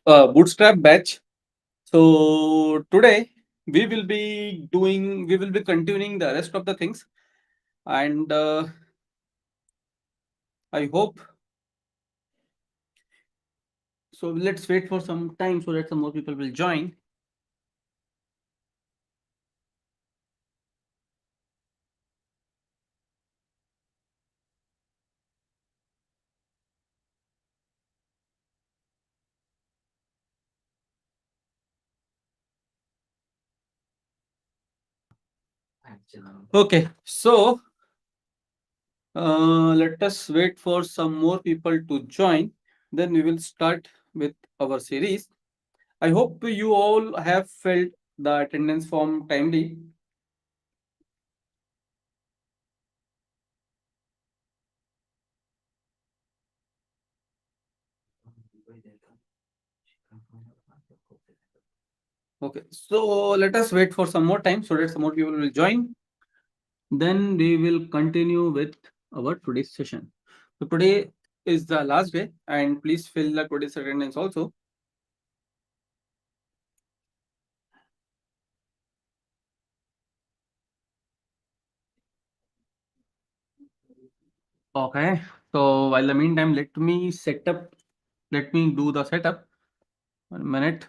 Bootstrap batch. So today we will be continuing the rest of the things, and I hope so. Let's wait for some time so that some more people will join. Okay, so let us wait for some more people to join. Then we will start with our series. I hope you all have filled the attendance form timely. Okay, so let us wait for some more time so that some more people will join. Then we will continue with our today's session. So today is the last day, and please fill the today's attendance also. Okay, so while the meantime, let me do the setup. 1 minute.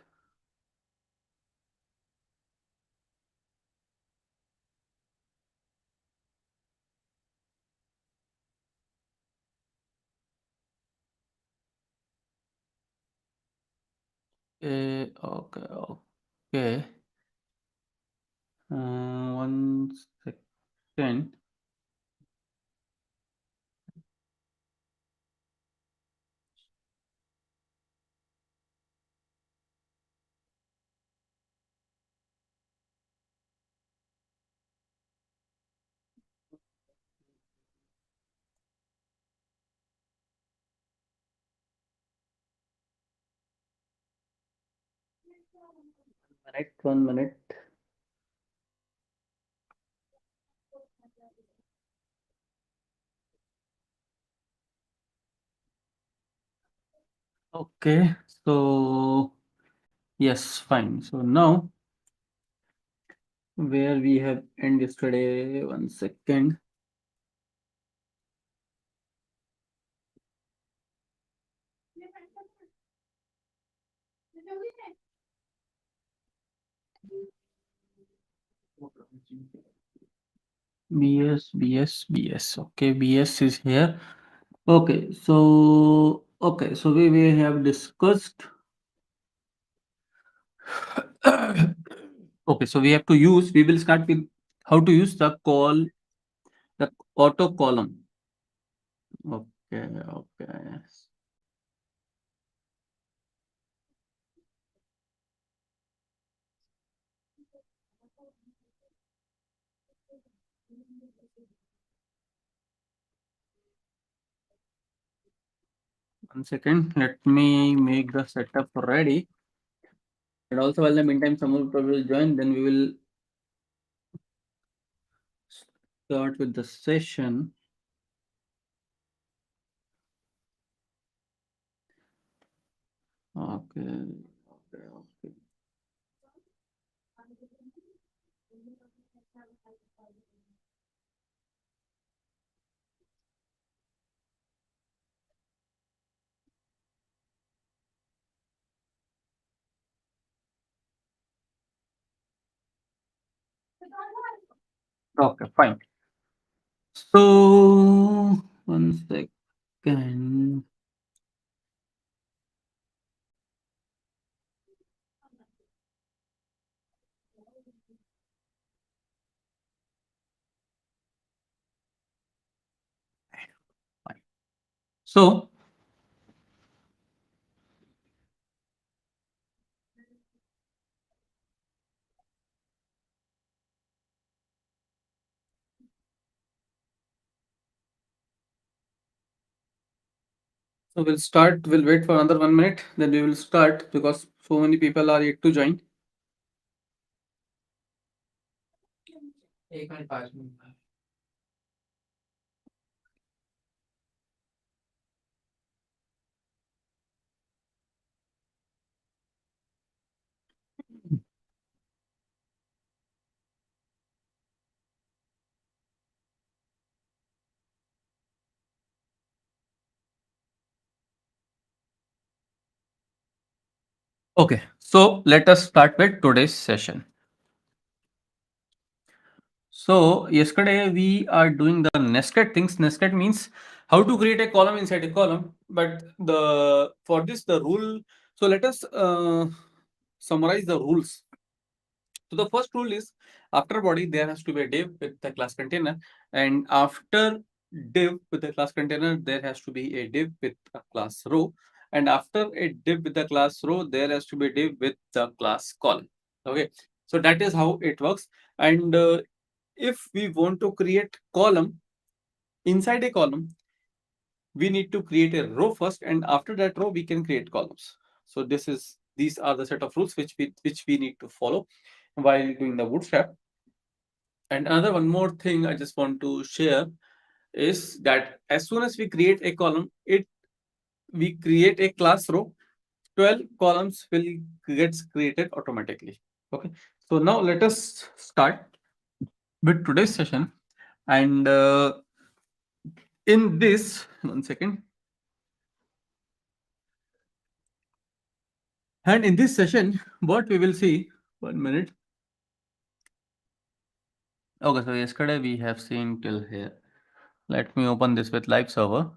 Okay, okay. 1 second. Minute, 1 minute. Okay, so yes, fine. So now where we have end yesterday, 1 second. BS. Okay, BS is here. Okay, so we have discussed. Okay, so we have to use. We will start with how to use the auto column. Okay. 1 second. Let me make the setup ready. And also, while the meantime, some more people will join. Then we will start with the session. Okay. Okay, fine. So 1 second. Fine. So we'll start. We'll wait for another 1 minute. Then we will start because so many people are yet to join. Okay, so let us start with today's session. So yesterday we are doing the nested things. Nested means how to create a column inside a column. But the for this the rule. So let us summarize the rules. So the first rule is after body there has to be a div with the class container, and after div with the class container there has to be a div with a class row, and after a div with the class row there has to be a div with the class column. Okay, so that is how it works. And if we want to create column inside a column, we need to create a row first, and after that row we can create columns. So these are the set of rules which we need to follow while doing the bootstrap. And another one more thing I just want to share is that as soon as we create a column, it we create a class row, 12 columns will gets created automatically. Okay, so now let us start with today's session. And in this, one second. And in this session, what we will see, 1 minute. Okay, so yesterday we have seen till here. Let me open this with live server.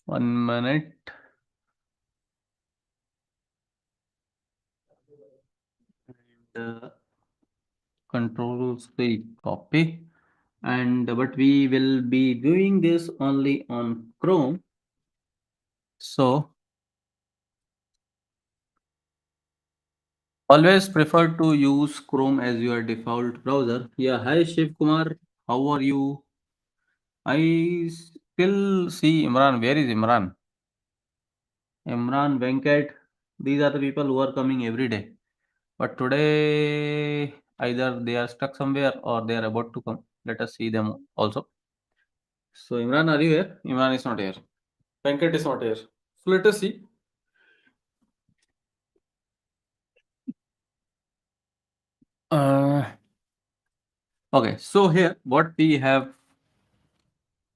1 minute. And control C copy. And but we will be doing this only on Chrome. So always prefer to use Chrome as your default browser. Yeah, hi Shiv Kumar, how are you? I still see Imran. Where is Imran? Imran, Venkat. These are the people who are coming every day. But today, either they are stuck somewhere or they are about to come. Let us see them also. So Imran, are you here? Imran is not here. Venkat is not here. So let us see. Uh, okay, so here what we have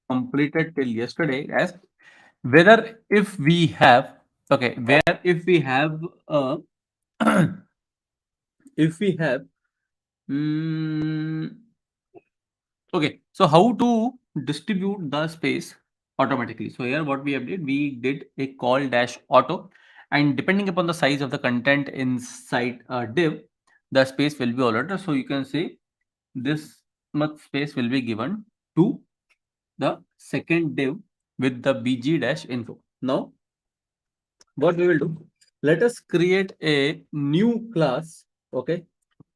completed till yesterday as whether if we have okay where if we have if we have mm, okay, so how to distribute the space automatically. So here what we did a call dash auto, and depending upon the size of the content inside a div, the space will be allotted. So you can say this much space will be given to the second div with the bg dash info. Now what we will do, let us create a new class. Okay,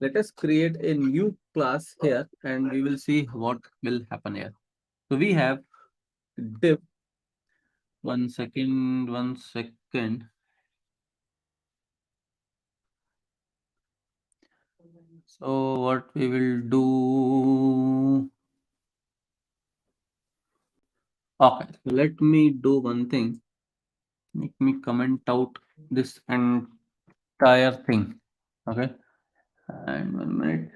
let us create a new class here and we will see what will happen here. So we have div, 1 second. So what we will do, okay, let me do one thing. Let me comment out this entire thing. Okay, and 1 minute.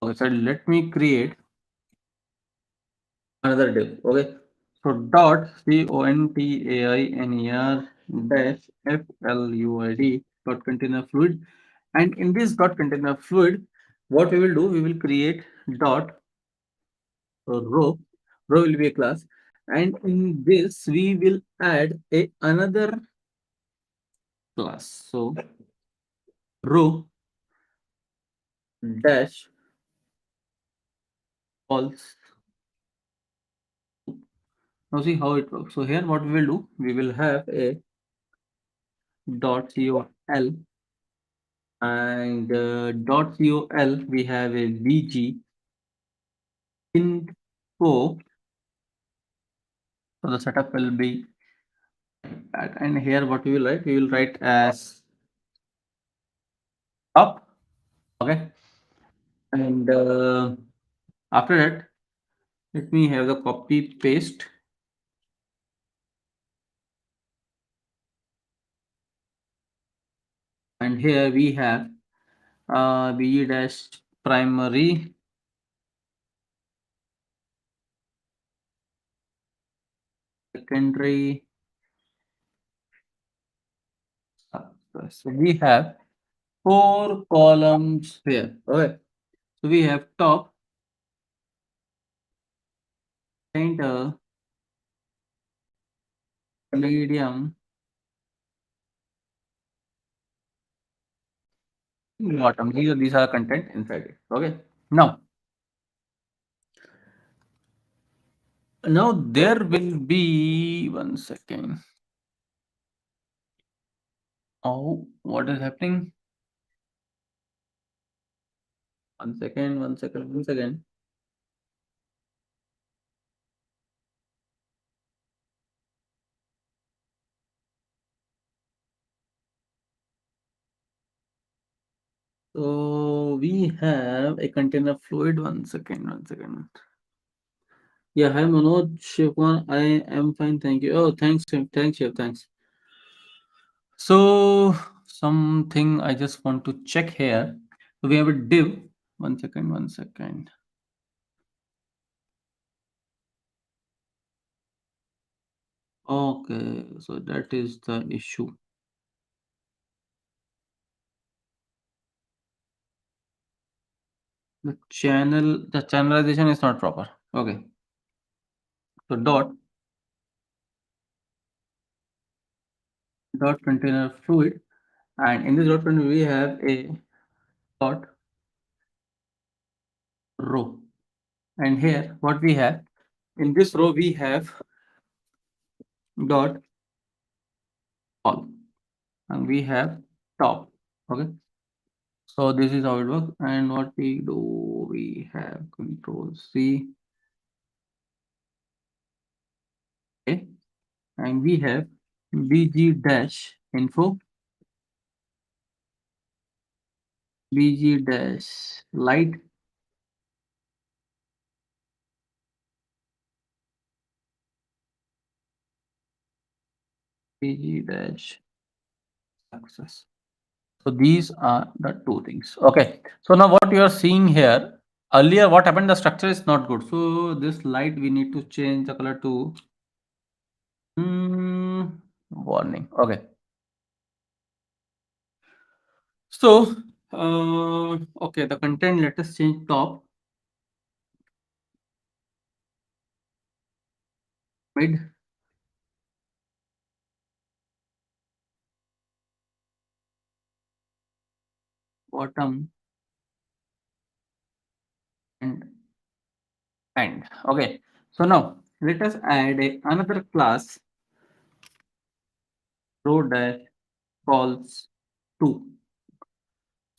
Okay, so let me create another div. Okay, so dot container dash fluid dot container fluid, and in this dot container fluid, what we will do, we will create dot row. Row will be a class, and in this we will add a another class. So row dash false. Now see how it works. So here what we will do, we will have a dot col, and dot col we have a bg info. So the setup will be that, and here what we will write, we will write as up. Okay, and after that let me have the copy paste, and here we have bg dash primary secondary success. So we have 4 columns here. Okay. So we have top, center, medium, bottom. These are content inside it. Okay. Now there will be 1 second. Oh, what is happening? 1 second, 1 second, 1 second. So we have a container fluid. 1 second, 1 second. Yeah, hi Manoj, Shivkan. I am fine, thank you. Oh, thanks, Shiv. Thanks, Shiv. Thanks. So something I just want to check here. So we have a div. 1 second, 1 second. Okay, so that is the issue. The channelization is not proper. Okay. So dot container fluid, and in this dot container we have a dot row, and here what we have in this row we have dot all, and we have top. Okay, so this is how it works. And what we do, we have control C. Okay, and we have bg dash info, bg dash light, bg dash success. So these are the two things. Okay. So now what you are seeing here, earlier what happened, the structure is not good. So this light, we need to change the color to warning. Okay. So, okay, the content, let us change top, mid, bottom, and end. Okay. So now let us add another class, row dash calls to.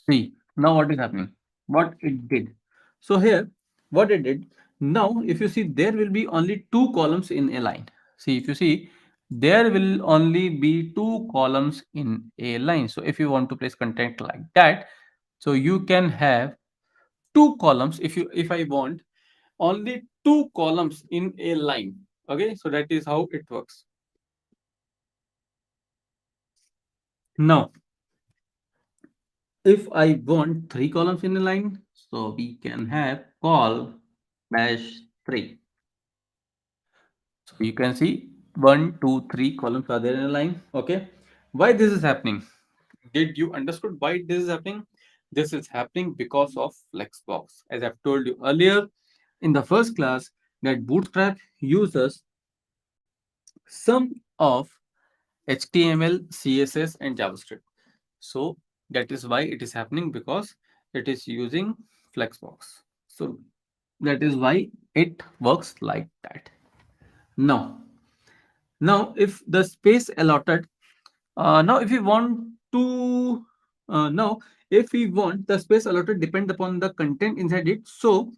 See, now what is happening? What it did. So here, what it did. Now, if you see, there will be only 2 columns in a line. See, if you see, there will only be 2 columns in a line. So if you want to place content like that, so you can have 2 columns. If I want only 2 columns in a line. Okay, so that is how it works. Now, if I want 3 columns in a line, so we can have call dash 3. So you can see 1, 2, 3 columns are there in a line. Okay. Why this is happening? Did you understood why this is happening? This is happening because of Flexbox. As I've told you earlier in the first class, that Bootstrap uses some of HTML, CSS, and JavaScript. So that is why it is happening, because it is using Flexbox. So that is why it works like that. Now if the space allotted, now if we want to, now if we want the space allotted depend upon the content inside it, so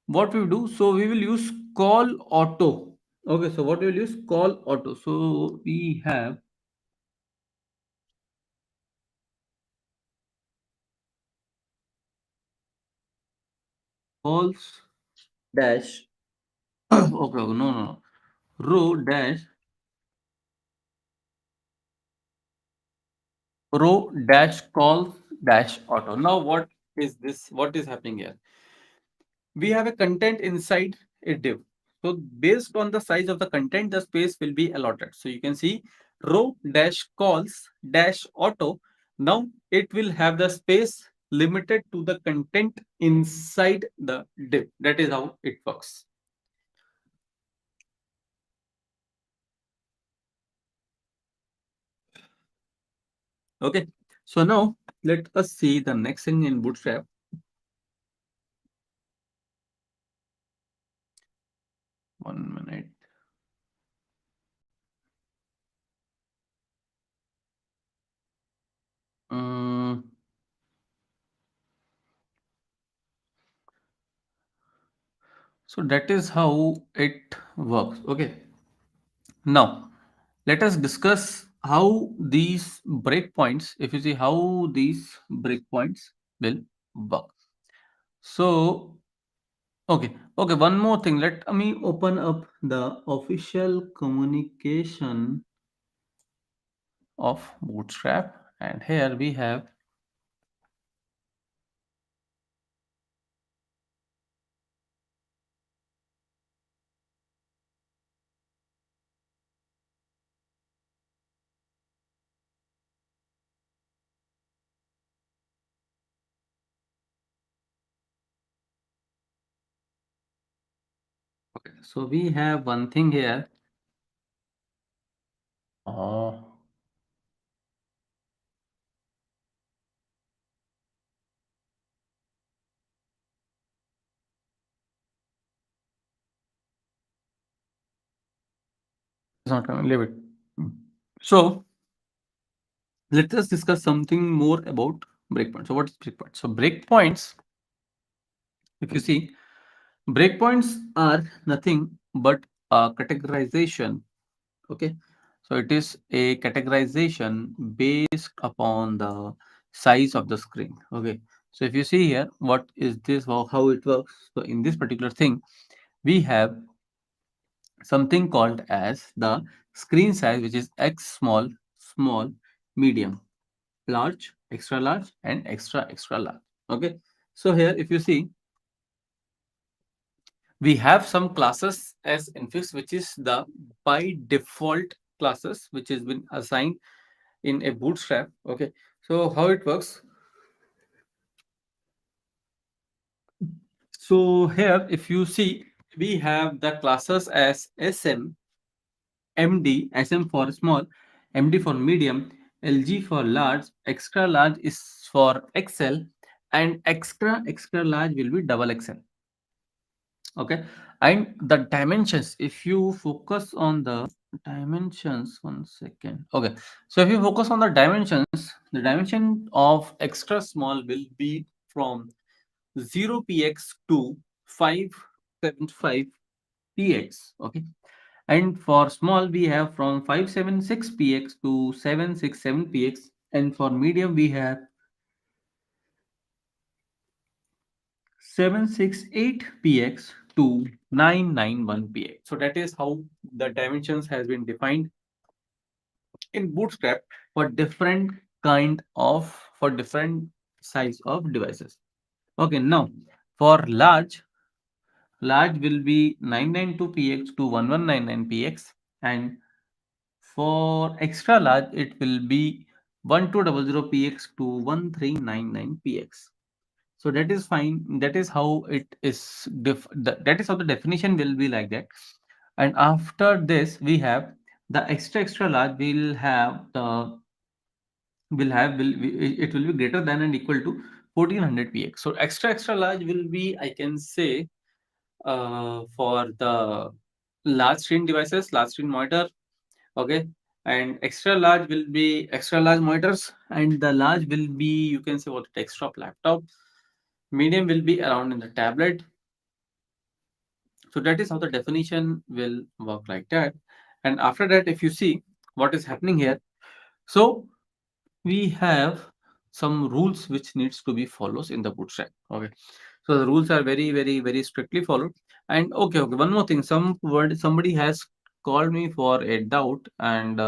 what we do, so we will use call auto. Okay, so what we will use, call auto. So we have calls dash okay, no, row dash calls dash auto. Now what is this? What is happening here? We have a content inside a div. So based on the size of the content, the space will be allotted. So you can see row dash calls dash auto. Now it will have the space limited to the content inside the div. That is how it works. Okay. So now let us see the next thing in Bootstrap. 1 minute. Um, so that is how it works. Okay. Now let us discuss how these breakpoints, if you see how these breakpoints will work. So, okay, one more thing. Let me open up the official communication of Bootstrap, and here we have. Okay, so we have one thing here. Oh, it's not coming. Leave it. So let us discuss something more about breakpoints. So what is breakpoint? So breakpoints, if you see, breakpoints are nothing but a categorization. Okay, so it is a categorization based upon the size of the screen. Okay, so if you see here, what is this? How it works? So in this particular thing, we have something called as the screen size, which is X small, small, medium, large, extra large, and extra extra large. Okay, so here if you see, we have some classes as infix, which is the by default classes which has been assigned in a Bootstrap. Okay, so how it works? So here if you see, we have the classes as SM, MD, SM for small, MD for medium, LG for large, extra large is for XL, and extra extra large will be double XL. Okay, and the dimensions, if you focus on the dimensions, 1 second. Okay, so if you focus on the dimensions, the dimension of extra small will be from 0px to 575px. Okay, and for small we have from 576px to 767px, and for medium we have 768px to 991px. So that is how the dimensions has been defined in Bootstrap for different for different size of devices. Okay, now for large will be 992px to 1199px, and for extra large it will be 1200px to 1399px. So that is fine. That is how it is. That is how the definition will be like that. And after this, we have the extra extra large. It will be greater than and equal to 1400px. So extra extra large will be, I can say, for the large screen devices, large screen monitor. Okay, and extra large will be extra large monitors, and the large will be, you can say, what, desktop laptop. Medium will be around in the tablet. So that is how the definition will work like that. And after that, if you see what is happening here, so we have some rules which needs to be followed in the Bootstrap. Okay, so the rules are very very very strictly followed. And okay, one more thing, somebody has called me for a doubt, and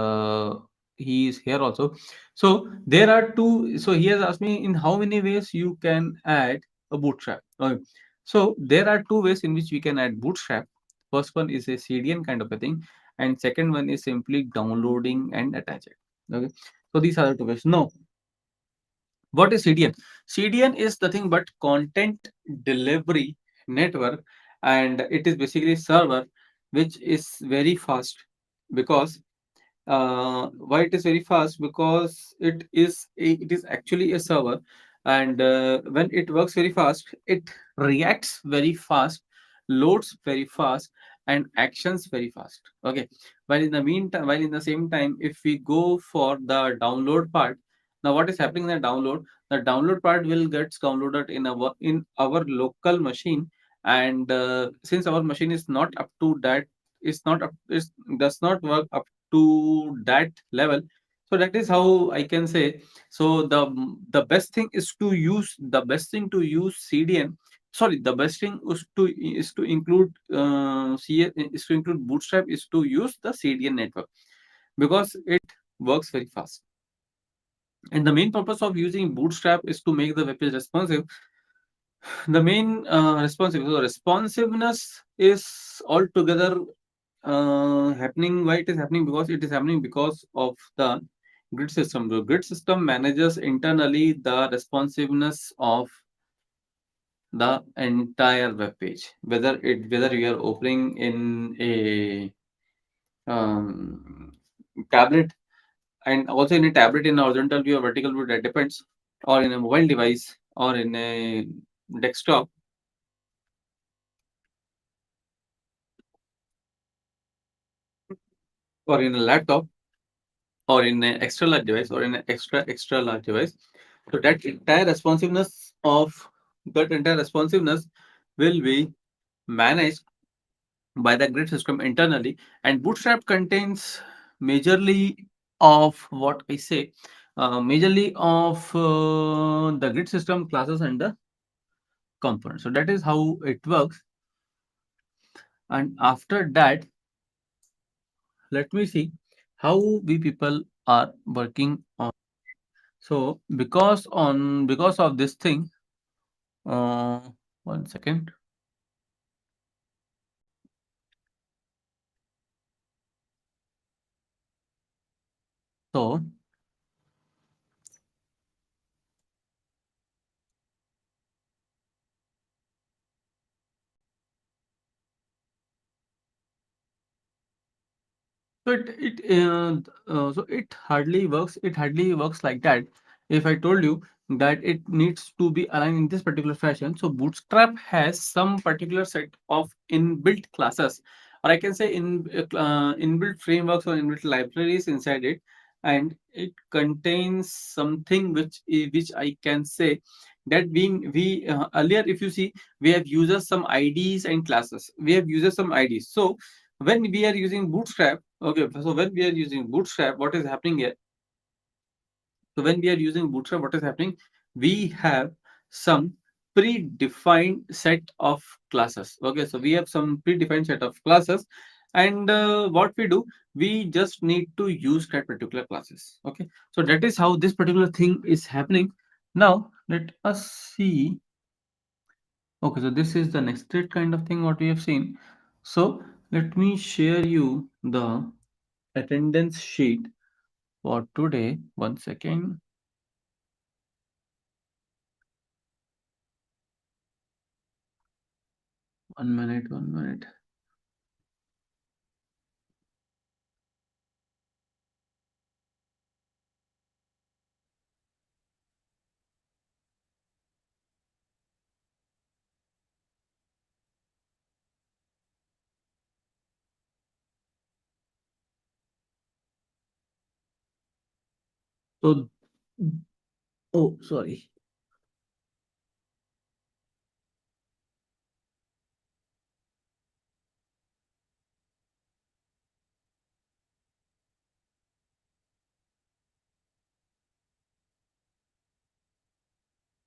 he is here also. So there are two, so he has asked me in how many ways you can add a Bootstrap. Okay, so there are two ways in which we can add Bootstrap. First one is a CDN kind of a thing, and second one is simply downloading and attach it. Okay, so these are the two ways. Now, what is CDN? CDN is nothing but content delivery network, and it is basically server which is very fast. Because why it is very fast? Because it is actually a server, and when it works very fast, it reacts very fast, loads very fast, and actions very fast. Okay, while in the meantime, while in the same time, if we go for the download part, now what is happening in the download? The download part will gets downloaded in our local machine, and since our machine is not up to that, is not up is does not work up to that level. So that is how I can say. So the best thing to use CDN. Sorry, the best thing is to include is to include Bootstrap, is to use the CDN network, because it works very fast. And the main purpose of using Bootstrap is to make the web page responsive. The main responsiveness is altogether happening. Why it is happening? Because it is happening because of the grid system. The grid system manages internally the responsiveness of the entire web page, whether you are opening in a tablet, and also in a tablet in a horizontal view or vertical view, that depends, or in a mobile device, or in a desktop, or in a laptop, or in an extra large device, or in an extra large device. So that entire responsiveness will be managed by the grid system internally. And Bootstrap contains majorly of what I say, majorly of the grid system classes and the components. So that is how it works. And after that, let me see how we people are working on. So because of this thing, uh, one second. So it hardly works. It hardly works like that. If I told you that it needs to be aligned in this particular fashion, so Bootstrap has some particular set of inbuilt classes, or I can say inbuilt frameworks or inbuilt libraries inside it, and it contains something which I can say that being we earlier, if you see, we have users some IDs and classes. We have users some IDs. So when we are using Bootstrap, okay, so when we are using Bootstrap, what is happening here? So when we are using Bootstrap, what is happening? We have some predefined set of classes. Okay, so we have some predefined set of classes, and what we do, we just need to use that particular classes. Okay, so that is how this particular thing is happening. Now let us see. Okay, so this is the nested kind of thing what we have seen. So let me share you the attendance sheet for today. One second. 1 minute, 1 minute. So, oh, sorry.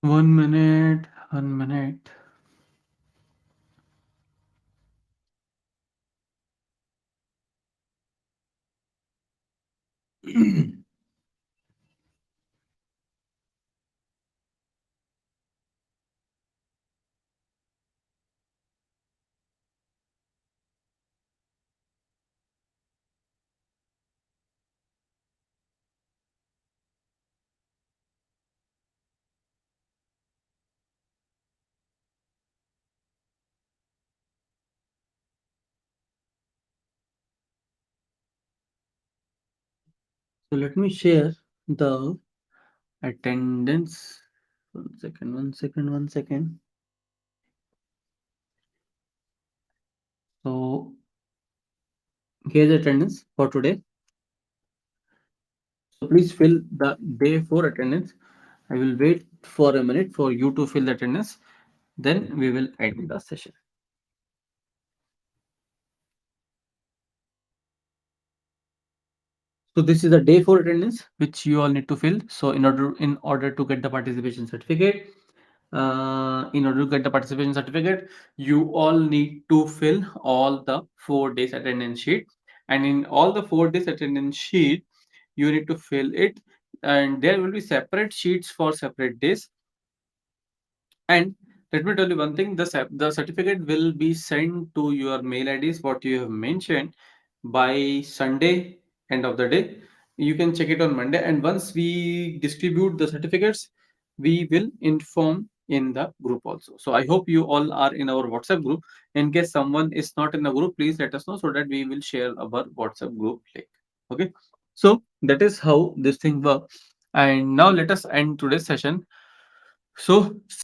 One minute, 1 minute. So let me share the attendance. One second, one second, one second. So here's attendance for today. So please fill the day 4 attendance. I will wait for a minute for you to fill the attendance. Then we will end the session. So this is the day 4 attendance which you all need to fill. So in order to get the participation certificate, you all need to fill all the 4 days attendance sheet, and in all the 4 days attendance sheet, you need to fill it, and there will be separate sheets for separate days. And let me tell you one thing, the certificate will be sent to your mail IDs, what you have mentioned, by Sunday, end of the day. You can check it on Monday. And once we distribute the certificates, we will inform in the group also. So I hope you all are in our WhatsApp group. In case someone is not in the group, please let us know so that we will share our WhatsApp group link. Okay. So that is how this thing works. And now let us end today's session. So